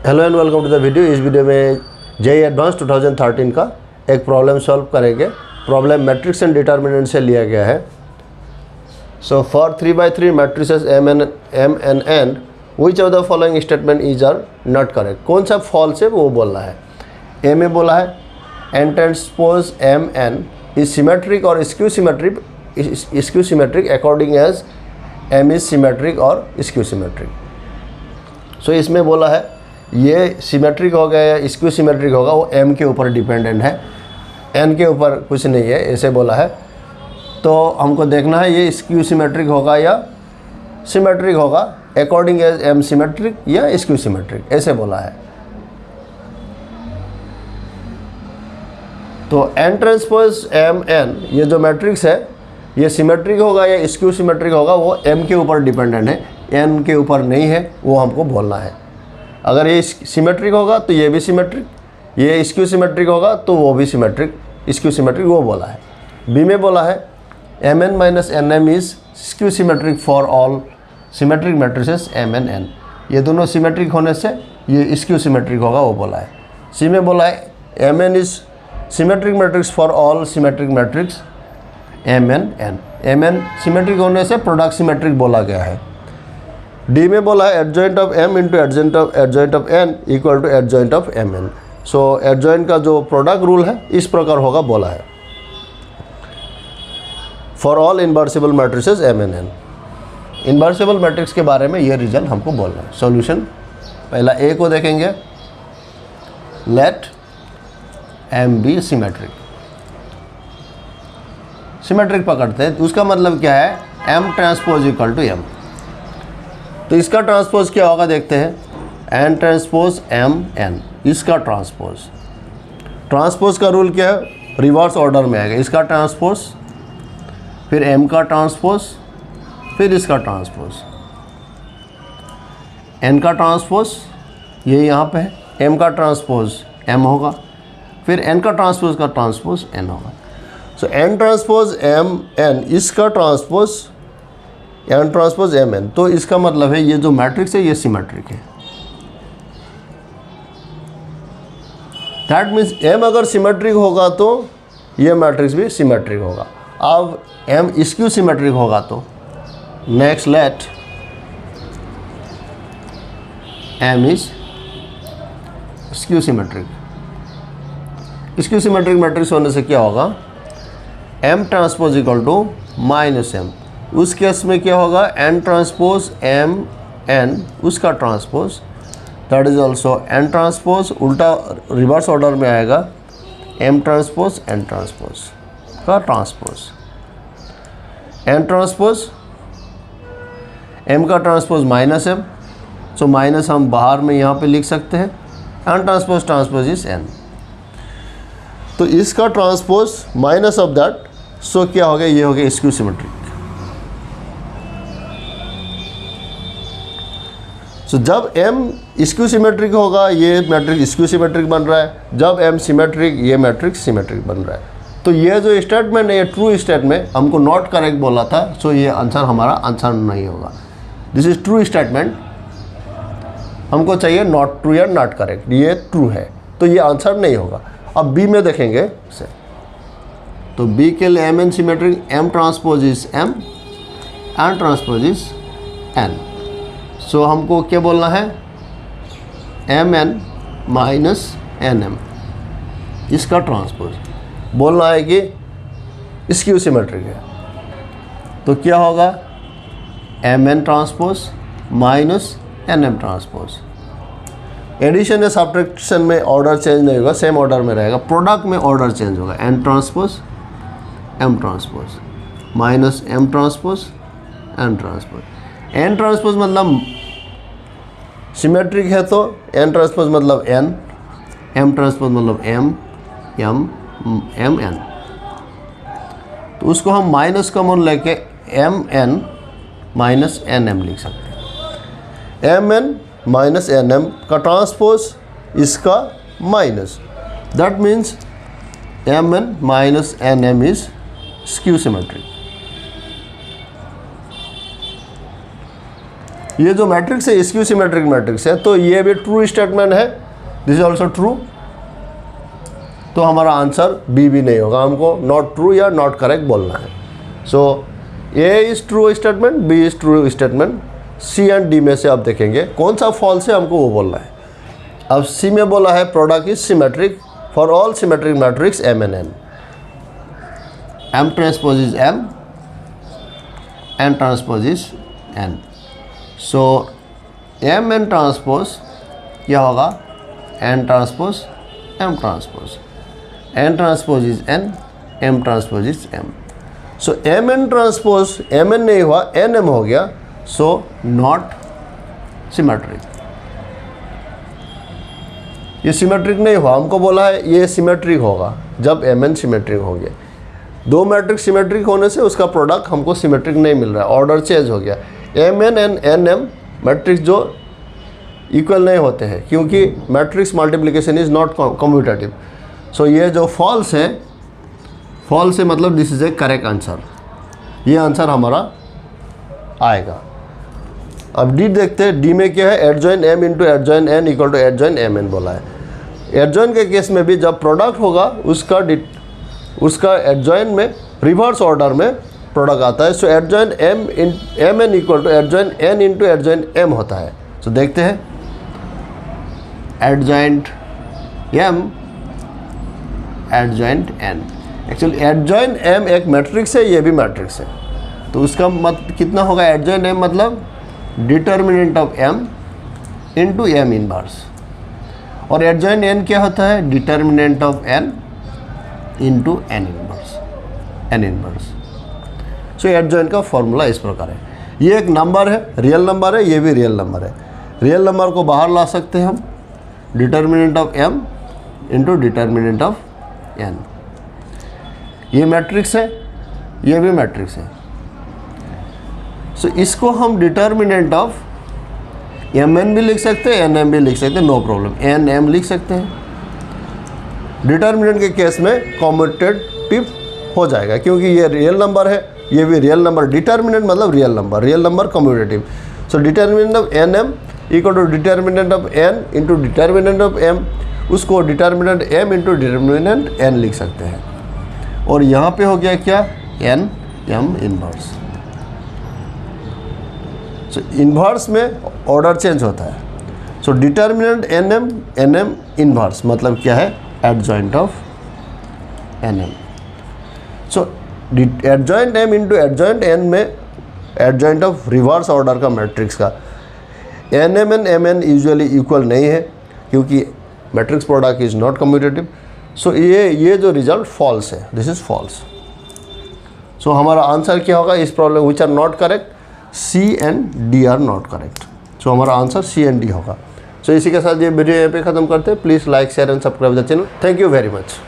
Hello and welcome to the video. इस video में JEE advanced 2013 का एक प्रॉब्लम सॉल्व करेंगे। प्रॉब्लम मैट्रिक्स एंड डिटर्मिनेंट से लिया गया है। So for 3x3 matrices M N N which of the following statement is are not correct. कौन सा फॉल्स है वो बोलना है। ए में बोला है N transpose M N is symmetric और skew symmetric according as M is symmetric और स्क्यू सिमेट्रिक। सो इसमें बोला है ये सिमेट्रिक होगा या स्क्यू सिमेट्रिक होगा वो एम के ऊपर डिपेंडेंट है, एन के ऊपर कुछ नहीं है, ऐसे बोला है। तो हमको देखना है ये स्क्यू सिमेट्रिक होगा या सिमेट्रिक होगा अकॉर्डिंग एज एम सिमेट्रिक या स्क्यू सिमेट्रिक, ऐसे बोला है। तो एन ट्रांसपोज एम एन ये जो मैट्रिक्स है ये सिमेट्रिक होगा या स्क्यू सिमेट्रिक होगा वो एम के ऊपर डिपेंडेंट है, एन के ऊपर नहीं है, वो हमको बोलना है। अगर ये सिमेट्रिक होगा तो ये भी सिमेट्रिक, ये स्क्यू सिमेट्रिक होगा तो वो भी सिमेट्रिक, स्क्यू सिमेट्रिक वो बोला है। बी में बोला है M N minus N M is skew symmetric for all symmetric matrices M N N, ये दोनों सिमेट्रिक होने से ये स्क्यू सिमेट्रिक होगा वो बोला है। सी में बोला है M N is symmetric matrix for all symmetric matrix M N N, M N symmetric होने से प्रोडक्ट सिमेट्रिक बोला गया है। डी में बोला है adjoint of M into adjoint of N equal to adjoint of M N. So adjoint का जो प्रोडक्ट रूल है इस प्रकार होगा बोला है for all invertible matrices M N N. Invertible matrix के बारे में ये रिजल्ट हमको बोलना है। सॉल्यूशन पहला ए को देखेंगे, let M be symmetric, symmetric पकड़ते हैं। उसका मतलब क्या है M transpose equal to M. तो इसका ट्रांसपोज क्या होगा देखते हैं, एन ट्रांसपोज एम एन, इसका ट्रांसपोज का रूल क्या है, रिवर्स ऑर्डर में आएगा। इसका ट्रांसपोज, फिर एम का ट्रांसपोज, फिर इसका ट्रांसपोज, एन का ट्रांसपोज ये यहाँ पे है, एम का ट्रांसपोज एम होगा, फिर एन का ट्रांसपोज एन होगा। So N transpose M N, इसका transpose N transpose M N. तो इसका मतलब है ये जो मैट्रिक्स है ये सिमेट्रिक है। दैट मीन्स एम अगर सिमेट्रिक होगा तो ये मैट्रिक्स भी सिमेट्रिक होगा। अब एम स्क्यू सिमेट्रिक होगा तो next let M is skew symmetric. Skew symmetric matrix होने से क्या होगा, M transpose equal to minus M. उस केस में क्या होगा, एन ट्रांसपोज एम एन, उसका transpose that is also N transpose, उल्टा रिवर्स ऑर्डर में आएगा एम ट्रांसपोज एन ट्रांसपोज का ट्रांसपोज, एन ट्रांसपोज एम का transpose minus M. So minus हम बाहर में यहाँ पे लिख सकते हैं, एन ट्रांसपोज इज एन। तो इसका ट्रांसपोज माइनस ऑफ दैट, सो क्या हो गया, ये हो गया स्क्यू सिमेट्रिक। सो जब m स्क्यू सिमेट्रिक होगा ये मैट्रिक्स स्क्यू सिमेट्रिक बन रहा है, जब m सिमेट्रिक ये मैट्रिक्स सिमेट्रिक बन रहा है। तो ये जो स्टेटमेंट है ये ट्रू स्टेटमेंट, हमको नॉट करेक्ट बोला था, सो ये आंसर हमारा आंसर नहीं होगा। दिस इज ट्रू स्टेटमेंट, हमको चाहिए नॉट ट्रू या नॉट करेक्ट, ये ट्रू है तो ये आंसर नहीं होगा। अब बी में देखेंगे से, तो बी के लिए M N symmetric, M transpose is M, N transpose is N. So हमको क्या बोलना है, M N minus N M, इसका ट्रांसपोज बोलना है कि स्क्यू सिमेट्रिक है। तो क्या होगा, M N transpose minus N M transpose. Addition या सब्ट्रैक्शन में ऑर्डर चेंज नहीं होगा, सेम ऑर्डर में रहेगा। प्रोडक्ट में ऑर्डर चेंज होगा, N transpose M transpose minus M transpose N transpose. N transpose मतलब सिमेट्रिक है तो एन ट्रांसपोज मतलब एन, एम ट्रांसपोज मतलब एम एम एम एन। तो उसको हम माइनस कॉमन लेके M N minus N M लिख सकते हैं। M N minus N M का ट्रांसपोज इसका minus, that means M N minus N M is skew symmetric. ये जो मैट्रिक्स है स्क्यू सिमेट्रिक मैट्रिक्स है, तो ये भी ट्रू स्टेटमेंट है, दिस इज ऑल्सो ट्रू, तो हमारा आंसर बी भी नहीं होगा, हमको नॉट ट्रू या नॉट करेक्ट बोलना है। So A is true statement, B is true statement, C and D में से आप देखेंगे कौन सा फॉल्स है, हमको वो बोलना है। अब सी में बोला है product is symmetric for all symmetric matrix M N N, M transpose is M, N transpose is N. So M N transpose क्या होगा, N transpose M transpose, N transpose is N, M transpose is M. So M N transpose M N नहीं हुआ, N M हो गया, so not symmetric. ये symmetric नहीं हुआ, हमको बोला है ये सिमेट्रिक होगा जब एम एन सिमेट्रिक हो गया। दो मैट्रिक्स सिमेट्रिक होने से उसका प्रोडक्ट हमको सिमेट्रिक नहीं मिल रहा है, ऑर्डर चेंज हो गया। M N and N M matrix जो इक्वल नहीं होते हैं, क्योंकि matrix multiplication is not commutative. So ये जो फॉल्स है, फॉल्स है मतलब this is a correct answer, ये आंसर हमारा आएगा। अब डी देखते हैं, डी में क्या है, adjoint M into adjoint N equal to adjoint M N बोला है। एडजॉइन के केस में भी जब प्रोडक्ट होगा उसका एडजॉइन में रिवर्स ऑर्डर में प्रोडक्ट आता है। So adjoint M N equal to adjoint N into adjoint M होता है। सो देखते हैं, adjoint M, adjoint N. Actually adjoint M एक मैट्रिक्स है, ये भी मैट्रिक्स है, तो उसका मतलब कितना होगा, एडजॉइन एम मतलब determinant of M into M inverse, और एडजॉइन एन क्या होता है, determinant of N into N inverse, N inverse. So adjoint का फॉर्मूला इस प्रकार है। ये एक नंबर है, रियल नंबर है, ये भी रियल नंबर है। रियल नंबर को बाहर ला सकते हैं हम, determinant of M into determinant of N. ये मैट्रिक्स है, ये भी मैट्रिक्स है। सो इसको हम डिटर्मिनेंट ऑफ एम एन भी लिख सकते हैं, एन एम भी लिख सकते हैं, नो प्रॉब्लम, एन एम लिख सकते हैं। डिटर्मिनेंट के केस में कॉम्यूटेटिव हो जाएगा, क्योंकि ये रियल नंबर है, ये भी रियल नंबर। डिटर्मिनेंट मतलब real number commutative. So determinant of N M equal to determinant of N into determinant of M, उसको determinant M into determinant N लिख सकते हैं। और यहाँ पे हो गया क्या, N M inverse. So inverse में ऑर्डर चेंज होता है। So determinant N M inverse मतलब क्या है, adjoint of N M. So adjoint M into adjoint N में एडजॉइंट ऑफ रिवर्स ऑर्डर का मैट्रिक्स का N M and M N usually equal नहीं है, क्योंकि matrix product is not commutative. So ये जो रिजल्ट फॉल्स है, दिस इज फॉल्स। सो हमारा आंसर क्या होगा इस problem, which are not correct, C and D are not correct. So हमारा आंसर सी एंड डी होगा। सो इसी के साथ ये वीडियो यहाँ पे ख़त्म करते हैं। Please like share and subscribe the channel. Thank you very much.